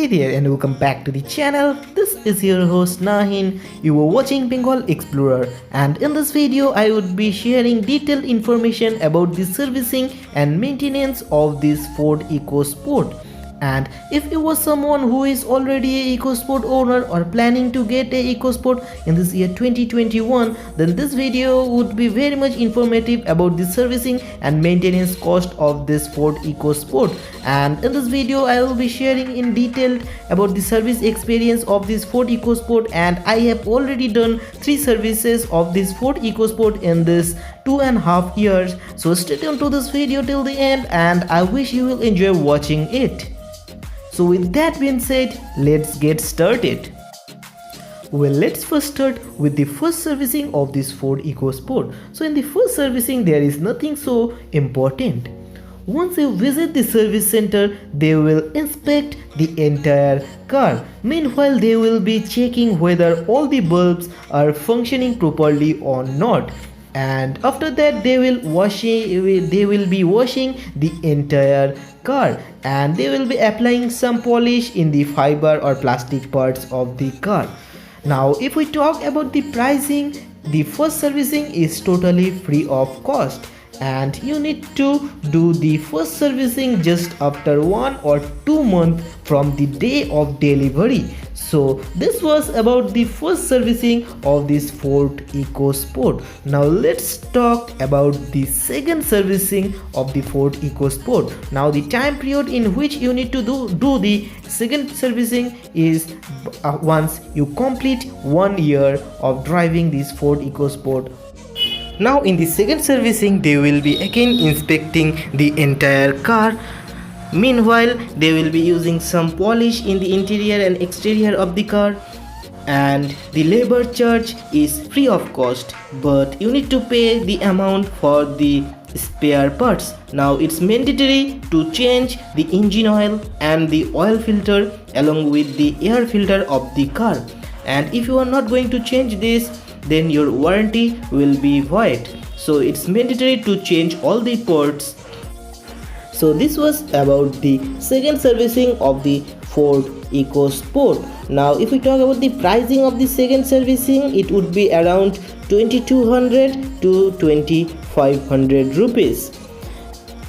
Hey there and welcome back to the channel. This is your host Nahin. You are watching Bengal Explorer, and in this video I would be sharing detailed information about the servicing and maintenance of this Ford EcoSport. And if you are someone who is already a EcoSport owner or planning to get a EcoSport in this year 2021, then this video would be very much informative about the servicing and maintenance cost of this Ford EcoSport. And in this video I will be sharing in detail about the service experience of this Ford EcoSport, and I have already done 3 services of this Ford EcoSport in this 2.5 years. So stay tuned to this video till the end, and I wish you will enjoy watching it. So with that being said, let's get started. Well, let's first start with the first servicing of this Ford EcoSport. So in the first servicing there is nothing so important. Once you visit the service center, they will inspect the entire car. Meanwhile, they will be checking whether all the bulbs are functioning properly or not. And after that they will be washing the entire car, and they will be applying some polish in the fiber or plastic parts of the car. Now if we talk about the pricing, the first servicing is totally free of cost, and you need to do the first servicing just after 1 or 2 months from the day of delivery. So this was about the first servicing of this Ford EcoSport. Now let's talk about the second servicing of the Ford EcoSport. Now the time period in which you need to do the second servicing is once you complete 1 year of driving this Ford EcoSport. Now in the second servicing they will be again inspecting the entire car. Meanwhile, they will be using some polish in the interior and exterior of the car, and the labor charge is free of cost, but you need to pay the amount for the spare parts. Now it's mandatory to change the engine oil and the oil filter along with the air filter of the car, and if you are not going to change this, then your warranty will be void. So it's mandatory to change all the parts. So this was about the second servicing of the Ford EcoSport. Now if we talk about the pricing of the second servicing, it would be around 2200 to 2500 rupees.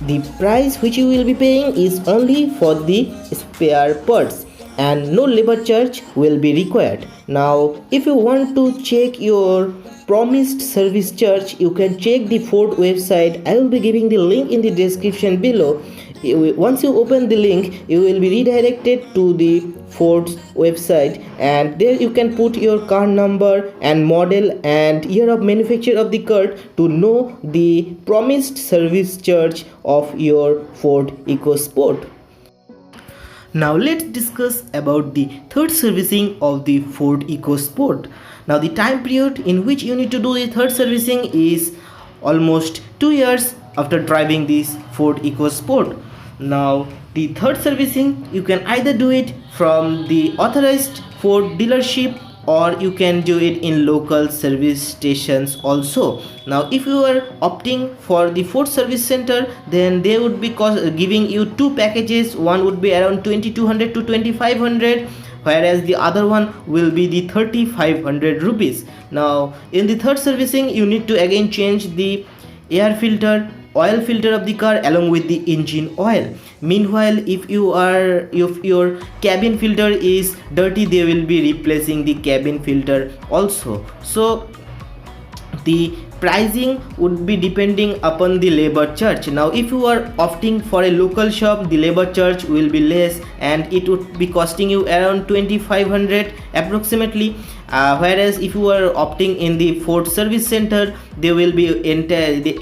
The price which you will be paying is only for the spare parts, and no labor charge will be required. Now if you want to check your promised service charge, you can check the Ford website. I will be giving the link in the description below. Once you open the link, you will be redirected to the Ford's website, and there you can put your car number and model and year of manufacture of the car to know the promised service charge of your Ford EcoSport. Now let's discuss about the third servicing of the Ford EcoSport. Now the time period in which you need to do the third servicing is almost 2 years after driving this Ford EcoSport. Now the third servicing, you can either do it from the authorized Ford dealership, or you can do it in local service stations also. Now if you are opting for the Ford service center, then they would be giving you 2 packages. One would be around 2200 to 2500, whereas the other one will be the 3500 rupees. Now in the third servicing you need to again change the air filter, oil filter of the car along with the engine oil. Meanwhile, if your cabin filter is dirty, they will be replacing the cabin filter also. So the pricing would be depending upon the labor charge. Now if you are opting for a local shop, the labor charge will be less, and it would be costing you around 2500 approximately. Whereas if you are opting in the Ford service center, they will be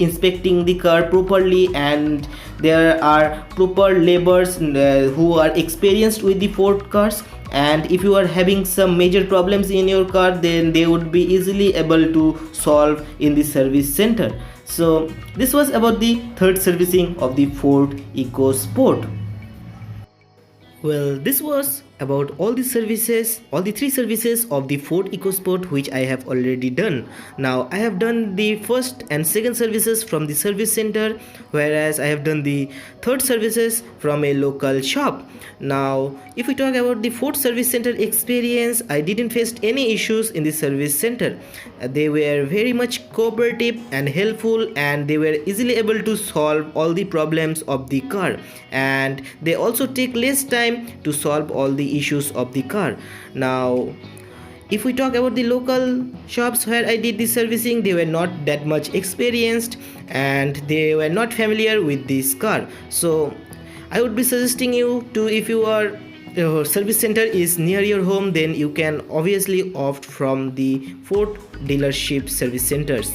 inspecting the car properly, and there are proper laborers who are experienced with the Ford cars. And if you are having some major problems in your car, then they would be easily able to solve in the service center. So this was about the third servicing of the Ford EcoSport. Well, this was about all the services, all the three services of the Ford EcoSport which I have already done. Now I have done the first and second services from the service center, whereas I have done the third services from a local shop. Now if we talk about the Ford service center experience, I didn't face any issues in the service center. They were very much cooperative and helpful, and they were easily able to solve all the problems of the car, and they also take less time to solve all the issues of the car. Now if we talk about the local shops where I did the servicing, they were not that much experienced and they were not familiar with this car. So I would be suggesting you to, if your service center is near your home, then you can obviously opt from the Ford dealership service centers.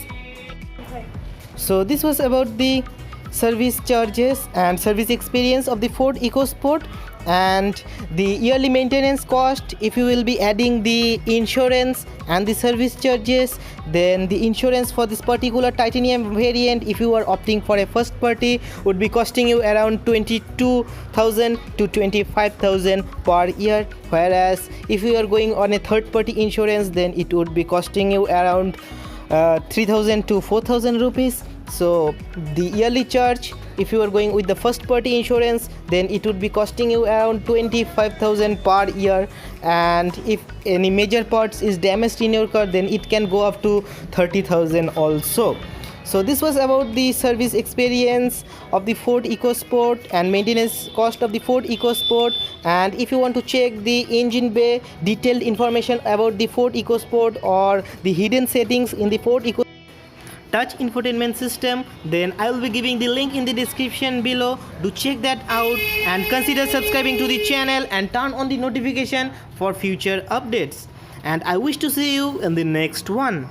So this was about the service charges and service experience of the Ford EcoSport, and the yearly maintenance cost. If you will be adding the insurance and the service charges, then the insurance for this particular titanium variant, if you are opting for a first party, would be costing you around 22,000 to 25,000 per year, whereas if you are going on a third party insurance, then it would be costing you around 3,000 to 4,000 rupees. So the yearly charge, if you are going with the first party insurance, then it would be costing you around 25,000 per year, and if any major parts is damaged in your car, then it can go up to 30,000 also. So this was about the service experience of the Ford EcoSport and maintenance cost of the Ford EcoSport. And if you want to check the engine bay detailed information about the Ford EcoSport or the hidden settings in the Ford EcoSport touch infotainment system, then I will be giving the link in the description below. Do check that out and consider subscribing to the channel and turn on the notification for future updates. And I wish to see you in the next one.